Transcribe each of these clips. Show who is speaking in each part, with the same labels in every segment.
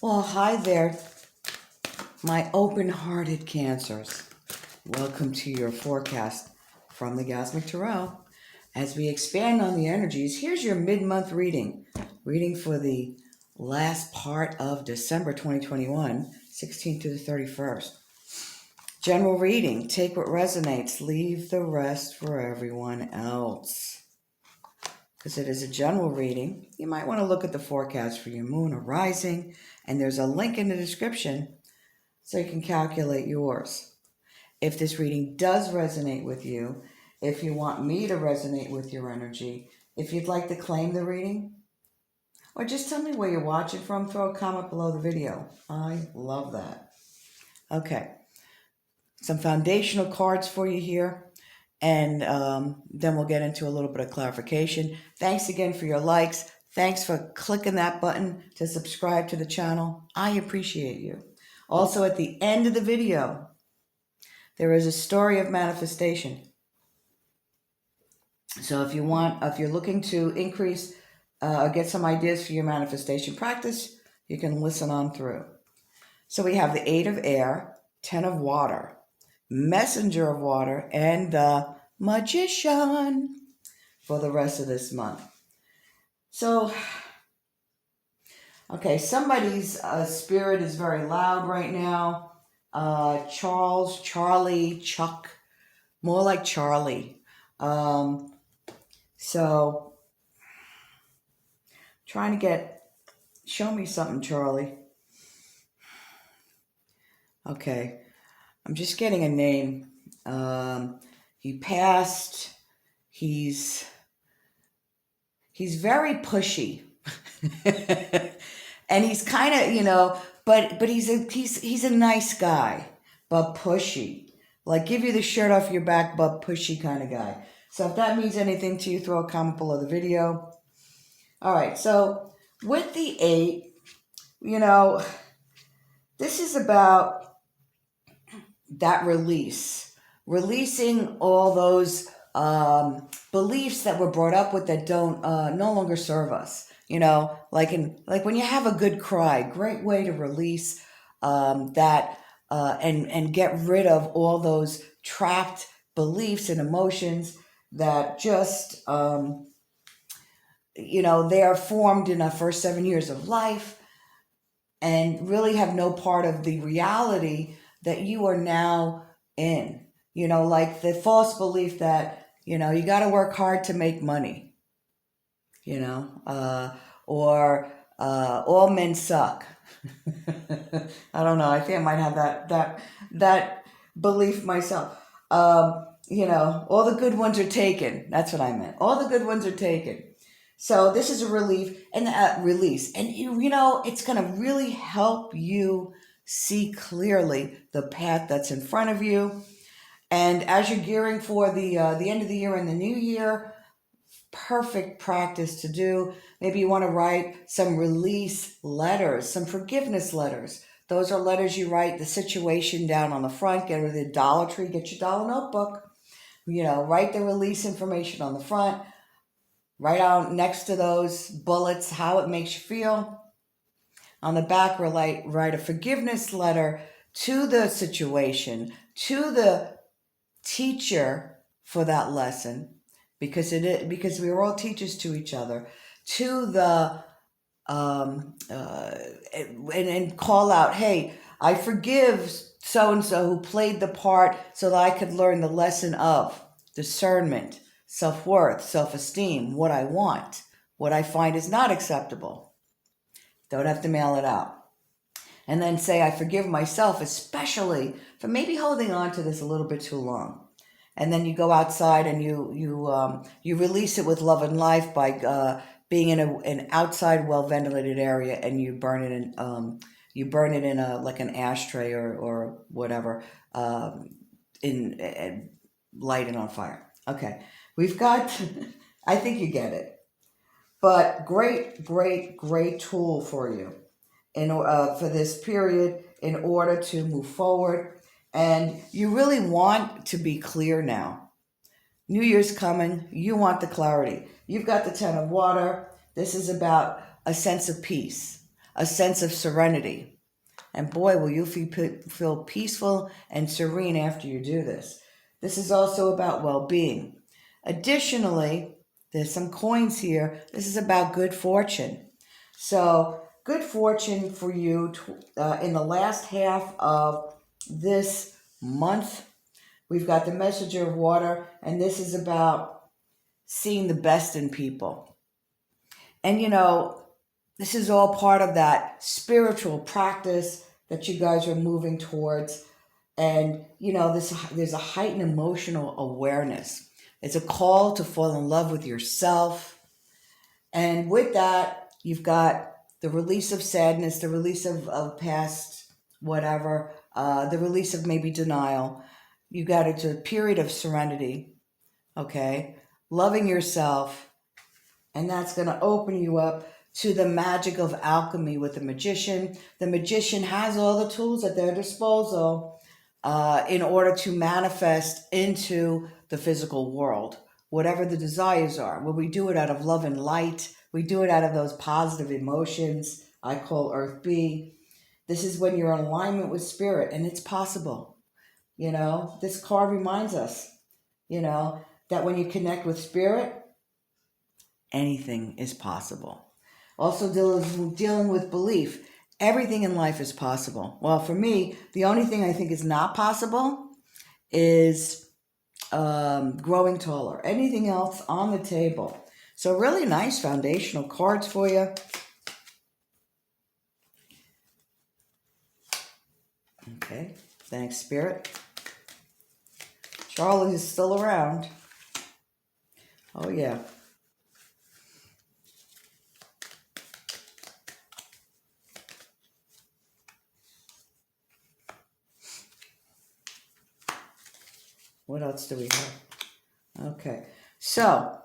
Speaker 1: Well, hi there, my open-hearted Cancers. Welcome to your forecast from the Gasmic Tarot. As we expand on the energies, here's your mid-month reading. Reading for the last part of December 2021, 16th to the 31st. General reading. Take what resonates. Leave the rest for everyone else. Because it is a general reading, you might want to look at the forecast for your moon or rising, and there's a link in the description so you can calculate yours. If this reading does resonate with you, if you want me to resonate with your energy, if you'd like to claim the reading, or just tell me where you're watching from, throw a comment below the video. I love that. Okay, some foundational cards for you here. And then we'll get into a little bit of clarification. Thanks again for your likes. Thanks for clicking that button to subscribe to the channel. I appreciate you. Also, at the end of the video, there is a story of manifestation. So if you're looking to increase, get some ideas for your manifestation practice, you can listen on through. So we have the 8 of Air, 10 of Water, Messenger of Water, and the Magician for the rest of this month. So, okay, somebody's spirit is very loud right now. Charles, Charlie, Chuck, more like Charlie. So, trying to show me something, Charlie. Okay, I'm just getting a name. He passed. He's very pushy. And he's kind of, but he's a nice guy, but pushy. Like give you the shirt off your back, but pushy kind of guy. So if that means anything to you, throw a comment below the video. All right, so with the 8, this is about that releasing all those beliefs that were brought up with that don't no longer serve us. Like when you have a good cry, great way to release that and get rid of all those trapped beliefs and emotions that just they are formed in our first 7 years of life and really have no part of the reality that you are now in. Like the false belief that, you got to work hard to make money, or all men suck. I don't know. I think I might have that belief myself. All the good ones are taken. That's what I meant. All the good ones are taken. So this is a relief and release. And, it's going to really help you see clearly the path that's in front of you. And as you're gearing for the end of the year and the new year, perfect practice to do. Maybe you want to write some release letters, some forgiveness letters. Those are letters you write the situation down on the front. Get rid of the Dollar Tree, get your dollar notebook. Write the release information on the front. Write out next to those bullets how it makes you feel. On the back, write a forgiveness letter to the situation, to the teacher for that lesson, because we are all teachers to each other, to the and call out, hey, I forgive so-and-so who played the part so that I could learn the lesson of discernment, self-worth, self-esteem, what I want, what I find is not acceptable. Don't have to mail it out. And then say, I forgive myself, especially for maybe holding on to this a little bit too long. And then you go outside and you release it with love and life by being in an outside, well-ventilated area, and you burn it in a like an ashtray or whatever, and light it on fire. Okay, we've got. I think you get it. But great tool for you for this period in order to move forward. And you really want to be clear now. New Year's coming. You want the clarity. You've got the 10 of Water. This is about a sense of peace, a sense of serenity. And boy, will you feel peaceful and serene after you do this. This is also about well-being. Additionally, there's some coins here. This is about good fortune. So good fortune for you in the last half of this month. We've got the Messenger of Water, and this is about seeing the best in people. And this is all part of that spiritual practice that you guys are moving towards. And there's a heightened emotional awareness. It's a call to fall in love with yourself. And with that, you've got the release of sadness, the release of past whatever, the release of maybe denial. You got into a period of serenity, okay? Loving yourself. And that's going to open you up to the magic of alchemy with the magician. The magician has all the tools at their disposal in order to manifest into the physical world, whatever the desires are. Well, we do it out of love and light. We do it out of those positive emotions I call Earth B. This is when you're in alignment with spirit, and it's possible. This card reminds us, that when you connect with spirit, anything is possible. Also dealing with belief. Everything in life is possible. Well, for me, the only thing I think is not possible is growing taller. Anything else on the table. So really nice foundational cards for you. Okay, thanks, Spirit. Charlie is still around. Oh, yeah. What else do we have? Okay, so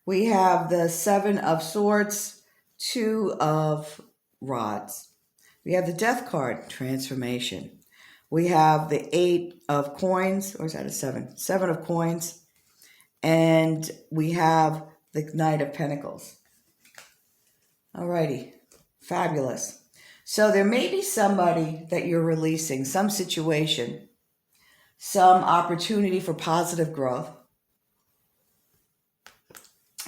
Speaker 1: we have the Seven of Swords, Two of Rods. We have the Death card, Transformation. We have the Eight of Coins, or is that a seven? Seven of Coins. And we have the Knight of Pentacles. Alrighty, fabulous. So there may be somebody that you're releasing, some situation, some opportunity for positive growth,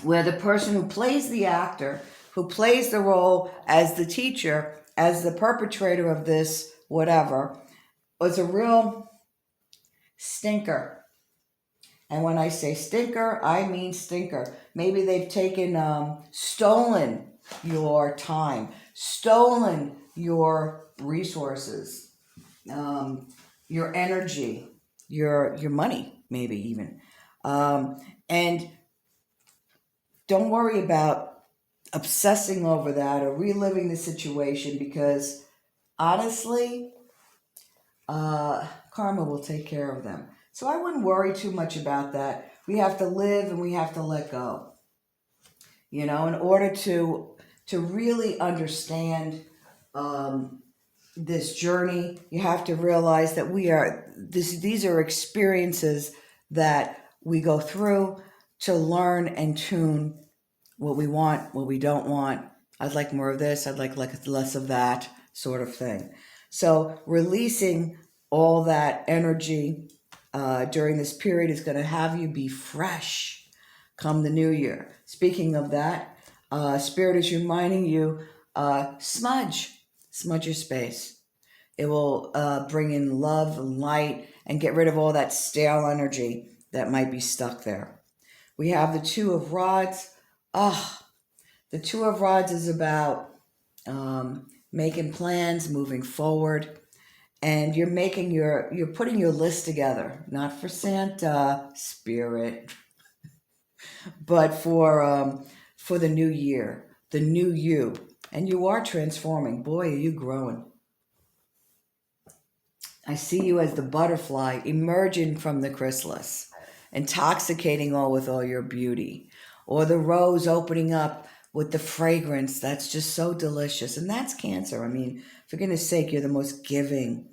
Speaker 1: where the person who plays the actor, who plays the role as the teacher, as the perpetrator of this whatever, was a real stinker. And when I say stinker, I mean stinker. Maybe they've stolen your time, stolen your resources, your energy, your money, maybe even. And don't worry about obsessing over that or reliving the situation, because honestly, karma will take care of them. So I wouldn't worry too much about that. We have to live and we have to let go. In order to really understand this journey, you have to realize that these are experiences that we go through to learn and tune what we want, what we don't want. I'd like more of this, I'd like less of that, sort of thing. So releasing all that energy during this period is going to have you be fresh come the new year. Speaking of that, Spirit is reminding you, smudge your space. It will bring in love and light and get rid of all that stale energy that might be stuck there. We have the Two of Rods. The Two of Rods is about making plans, moving forward. And you're putting your list together, not for Santa, Spirit, but for the new year, the new you. And you are transforming. Boy, are you growing. I see you as the butterfly emerging from the chrysalis, intoxicating all with all your beauty. Or the rose opening up with the fragrance that's just so delicious. And that's Cancer. I mean, for goodness sake, you're the most giving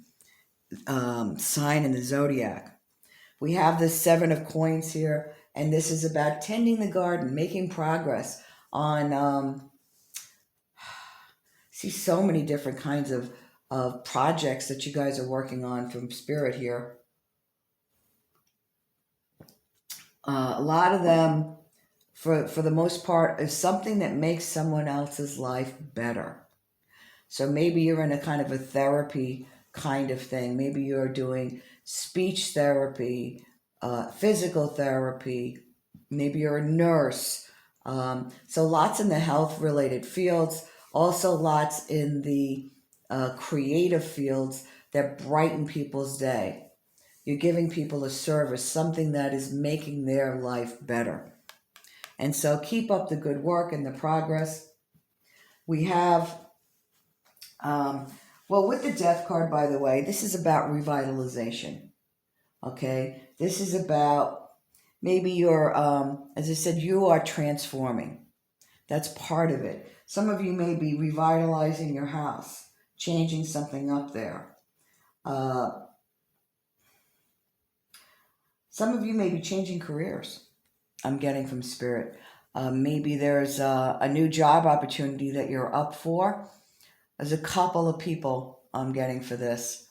Speaker 1: sign in the zodiac. We have the Seven of Coins here, and this is about tending the garden, making progress on see so many different kinds of projects that you guys are working on from Spirit here. A lot of them, for the most part, is something that makes someone else's life better. So maybe you're in a kind of a therapy kind of thing. Maybe you're doing speech therapy, physical therapy. Maybe you're a nurse. So lots in the health related fields. Also lots in the creative fields that brighten people's day. You're giving people a service, something that is making their life better. And so keep up the good work and the progress. We have, well, with the Death card, by the way, this is about revitalization. Okay? This is about maybe you're, as I said, you are transforming. That's part of it. Some of you may be revitalizing your house, changing something up there. Some of you may be changing careers. I'm getting from Spirit. Maybe there's a new job opportunity that you're up for. There's a couple of people I'm getting for this.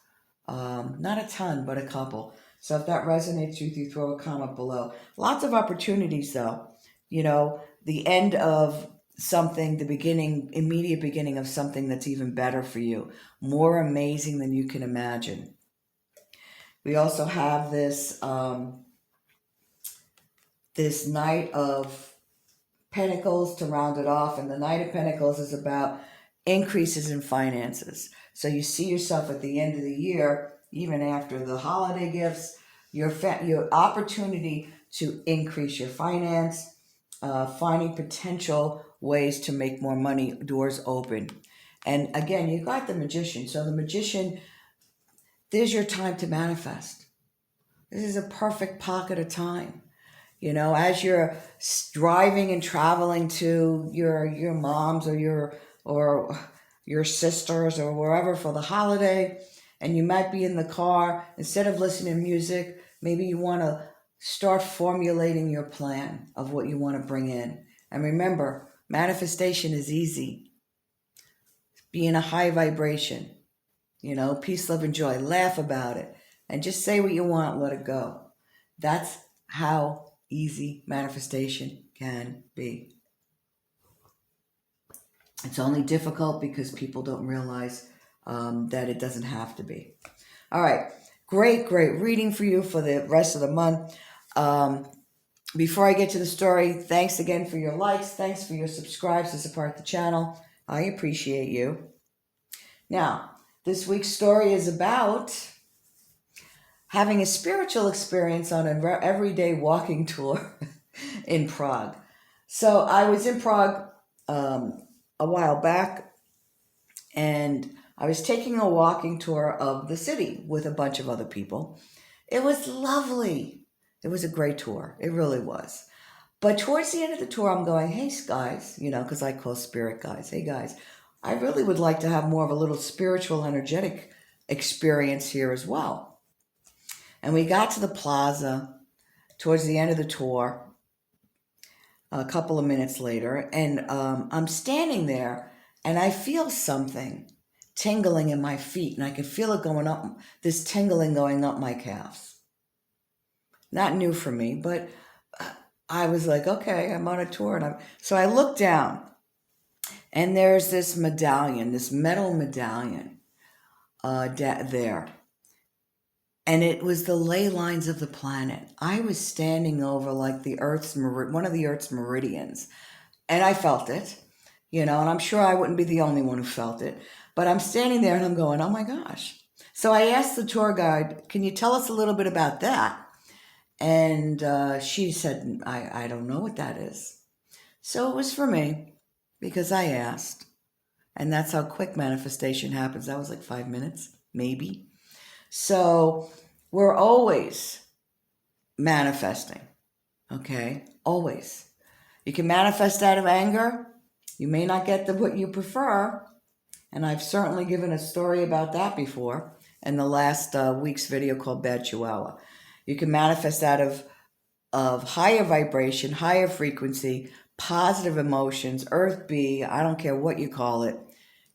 Speaker 1: Not a ton, but a couple. So if that resonates with you, throw a comment below. Lots of opportunities, though. You know, the end of something, the beginning, immediate beginning of something that's even better for you. More amazing than you can imagine. We also have this this Knight of Pentacles to round it off. And the Knight of Pentacles is about increases in finances. So you see yourself at the end of the year, even after the holiday gifts, your opportunity to increase your finance, finding potential ways to make more money, doors open. And again, you got the Magician. So the Magician, there's your time to manifest. This is a perfect pocket of time. You know, as you're driving and traveling to your mom's or your sisters or wherever for the holiday, and you might be in the car, instead of listening to music, maybe you want to start formulating your plan of what you want to bring in. And remember, manifestation is easy. Be in a high vibration, you know, peace, love, and joy. Laugh about it. And just say what you want, let it go. That's how easy manifestation can be. It's only difficult because people don't realize that it doesn't have to be. All right. Great reading for you for the rest of the month. Before I get to the story, thanks again for your likes. Thanks for your subscribes to support the channel. I appreciate you. Now, this week's story is about having a spiritual experience on an everyday walking tour in Prague. So I was in Prague a while back, and I was taking a walking tour of the city with a bunch of other people. It was lovely. It was a great tour. It really was. But towards the end of the tour, I'm going, hey, guys, you know, because I call spirit guys. Hey, guys, I really would like to have more of a little spiritual, energetic experience here as well. And we got to the plaza towards the end of the tour, a couple of minutes later, and I'm standing there, and I feel something tingling in my feet, and I can feel it going up, this tingling going up my calves. Not new for me, but I was like, okay, I'm on a tour. So I look down, and there's this medallion, this metal medallion there. And it was the ley lines of the planet. I was standing over like the Earth's one of the Earth's meridians, and I felt it, you know. And I'm sure I wouldn't be the only one who felt it. But I'm standing there and I'm going, oh my gosh. So I asked the tour guide, "Can you tell us a little bit about that?" And she said, "I don't know what that is." So it was for me because I asked, and that's how quick manifestation happens. That was like 5 minutes, maybe. So we're always manifesting, okay? Always. You can manifest out of anger. You may not get what you prefer, and I've certainly given a story about that before in the last week's video called Bad Chihuahua. You can manifest out of higher vibration, higher frequency, positive emotions, earth B, I don't care what you call it.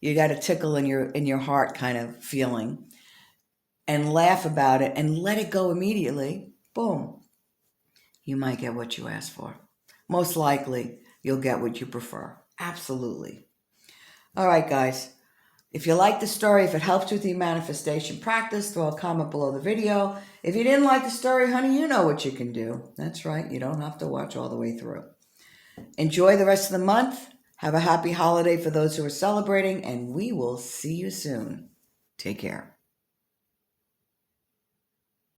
Speaker 1: You got a tickle in your heart kind of feeling, and laugh about it and let it go immediately. Boom. You might get what you asked for. Most likely, you'll get what you prefer. Absolutely. All right, guys. If you like the story, if it helps with your manifestation practice, throw a comment below the video. If you didn't like the story, honey, you know what you can do. That's right. You don't have to watch all the way through. Enjoy the rest of the month. Have a happy holiday for those who are celebrating, and we will see you soon. Take care.